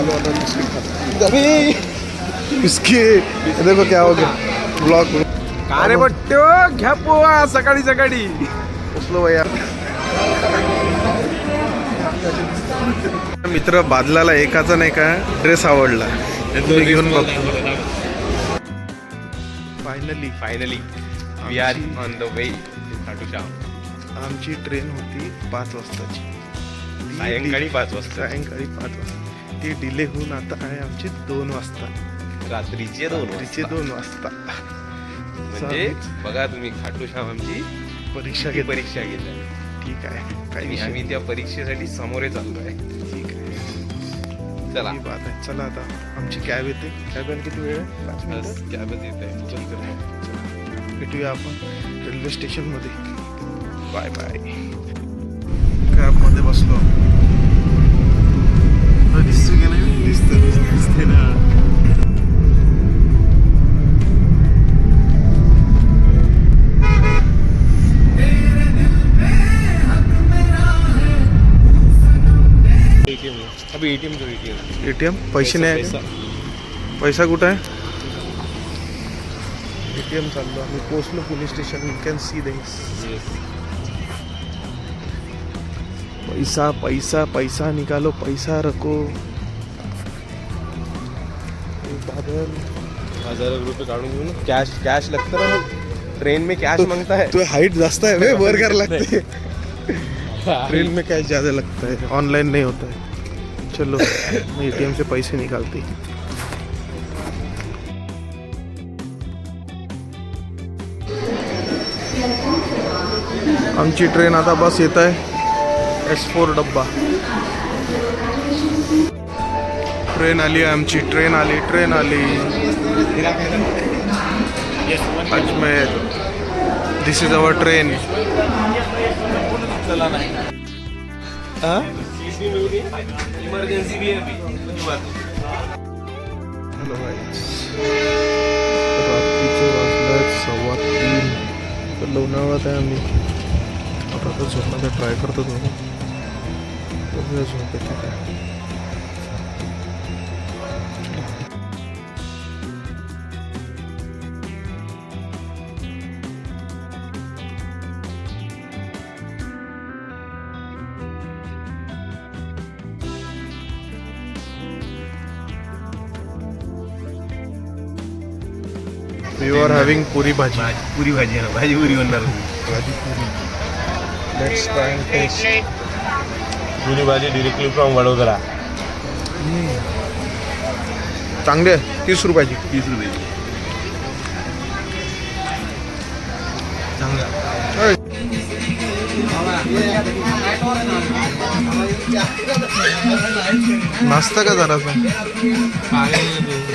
आलू वाला बिस्किट अभी बिस्किट देखो क्या हो गया ब्लॉक का रे बट्ट्यो घ्या पोहा सकाळी सकाळी उचलो भैया मित्र बादलाला एकाचा नाही का ड्रेस आवडला घेऊन बघतो finally we are on the way to Khatushyam. आमची ट्रेन होती 5 वाजताची सायंकाळी 5 वाजता सायंकाळी 5 वाजता ती डिले होऊन आता आहे आमची 2 वाजता रात्रीचे 2 वाजता म्हणजे बघा तुम्ही खाटूश्याम आमची परीक्षा घेतली. ठीक आहे आणि आम्ही त्या परीक्षेसाठी समोरे चाललो आहे. ठीक आहे चला बात आहे. चला आता आमची कॅब येते. कॅब यायला किती वेळ आहे? 5 मिनिटं. कॅबच येत आहे. भेटूया आपण रेल्वे स्टेशन मध्ये. Bye bye. कॅब मध्ये बसलो. दिसतो की नाही? दिसते ना. अभी एटीएम पैसे नाही आहे. पैसा कुठं आहे? एटीएम चाललो आम्ही. पोचलो police station. You can see this. पैसा पैसा पैसा निकालो पैसा रखो. बादल 1000 रुपये काढून घेऊन कॅश लागतं ना. ट्रेन में कॅश मांगता है. तो हाइट जास्त है वे वर कर लगते. ट्रेन में कैश ज़्यादा लगता है. ऑनलाइन नहीं होता है. चलो मैं एटीएम से पैसे निकालती. आमची ट्रेन आता बस येत आहे. S4 डब्बा. ट्रेन आली आमची. ट्रेन आली. अजमेर. दिस इज अवर ट्रेन. इमर्जन्सी भी है अभी. Hello guys. रात्रीचे वाजल्यात 3:15. तर लोणावळ्यात आहे आम्ही. आता झोपण्याचा ट्राय करतो दोन. झोप येते काय. यू आर हॅव्हिंग पुरी भाजी. पुरी भाजी आहे ना. भाजी पुरी बनणार. Bhaji puri. Let's try and taste. Puri bhaji directly from Vadodara. चांगली आहे. 30 रुपयाची. 30 रुपये. चांगला. नाश्ता का जरासा.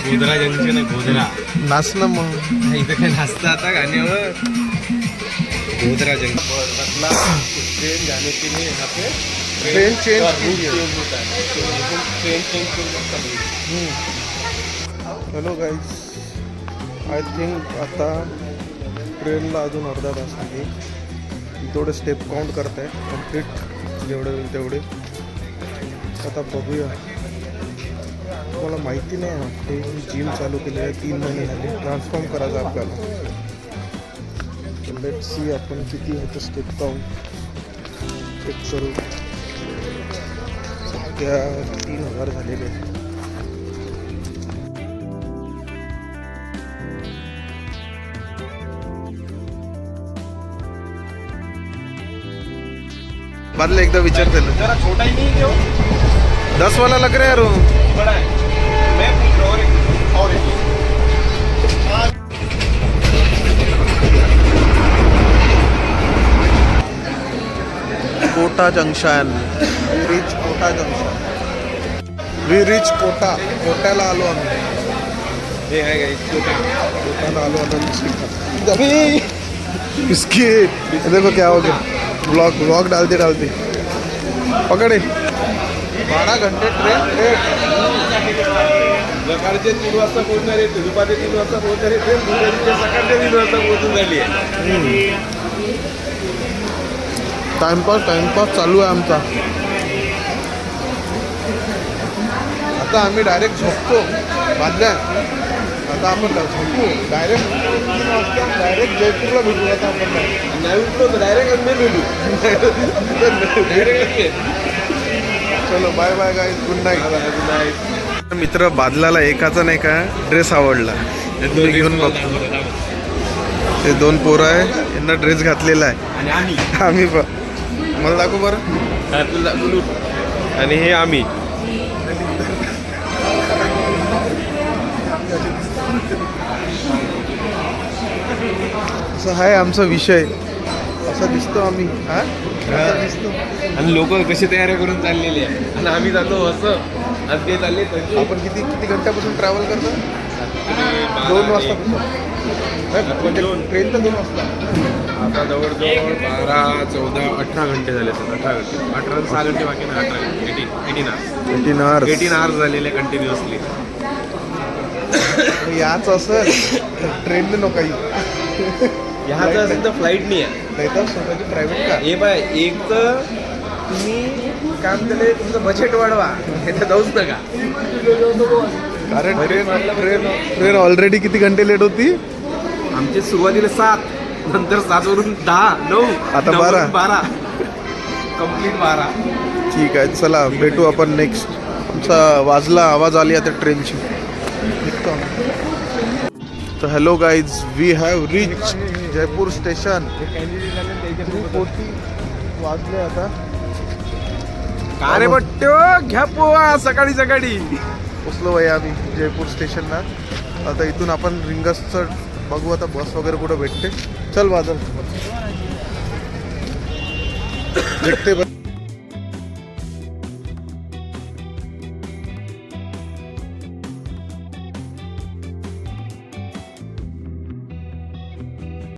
गोधरा जंक्शन आहे. गोधरा नाच ना मग. इथं काय नाश्ता आता गाण्यावर. गोधरा जंक्शन ट्रेन जाने के लिए यहाँ पे ट्रेन चेंज होता है. Train change. Hello guys. I think आता ट्रेनला अजून अर्धा तास आहे. थोडे स्टेप काउंट करत आहे. कम्प्लीट जेवढे होईल तेवढे. आता बघूया. मला माहिती नाही वाटते. जिम चालू केली आहे. 3 महिने झाले. ट्रान्सफॉर्म करायचं आपल्याला. लेट सी आपण किती होतं स्टेप काउंट चेक करू. सध्या 3000 झालेले आहेत. बादल एकदा विचारते ना. जरा छोटा ही नहीं जो 10 वाला लग रहा है यार. बड़ा है. मैं पूछ रहा हूँ और एक Kota junction. Reach Kota junction. We reach Kota. कोट्याला आलो आम्ही. हे आहे गाइस छोटा. कोटाला आलो आता बिस्किट अभी बिस्किट देखो क्या हो गया. ब्लॉग डालते पकड़े. 12 घंटे ट्रेन लेट. सकाळचे 3 वाजता पोहोचणार आहे. दुपारचे 3 वाजता पोहोचणार आहे. ट्रेन दुपारच्या सकाळच्या 3 वाजता पोहोचून झाली आहे. टाइमपास चालू आहे आमचा. आता आम्ही डायरेक्ट झोपतो बादल्या. आता आपण झोपू डायरेक्ट डायरेक्ट जयपूरला भेटू. आता आपण नाही उठलो तर डायरेक्ट अंदर भेटू. चलो bye bye guys, good night. मित्र बादलाला एकाचा नाही का ड्रेस आवडला, मी घेऊन बघतो. ते 2 पोरं आहे, यांना ड्रेस घातलेला आहे. आणि आम्ही मला दाखवू बरं. आणि हे आम्ही असं आहे आमचा विषय. असा दिसतो आम्ही. हा असा दिसतो. आणि लोक कशी तयारी करून चाललेली आहे आणि आम्ही जातो असं. आणि ते चालले आपण किती घंट्यापासून ट्रॅव्हल करतो? 2 वाजता. ट्रेन तर 2 वाजता. आता जवळजवळ 12, 14, 18 घंटे झाले. 18 घंटे, 18 6 घंटे बाकी ना. 18 घंटे 18 आवर्स झालेले कंटिन्युअसली. याच असेल ट्रेनने नको ह्याचं असेल तर फ्लाईट नाही आहे. नाही तर स्वतःची प्रायव्हेट कार. हे बाय, एक तर तुम्ही काम केलं तुमचं बजेट वाढवा, हे तर जाऊच नका. कारण ट्रेन ऑलरेडी किती घंटे लेट होती? आमची सुरुवातीला 7, नंतर 7 वरून 10, 9, आता 9 12. वरून 12, कम्प्लीट 12. ठीक आहे, चला भेटू आपण नेक्स्ट. आमचा वाजला, आवाज आली आता ट्रेनची. निघतो आम्ही. तर hello guys, we have reach Jaipur station. 3:40 वाजले आता. का रे बट्ट्यो, घ्या पोहा सकाळी सकाळी. पोचलो भाई आम्ही जयपूर स्टेशनला. आता इथून आपण रिंगसचं बघू आता बस वगैरे कुठं भेटते. चल बादल भेटते.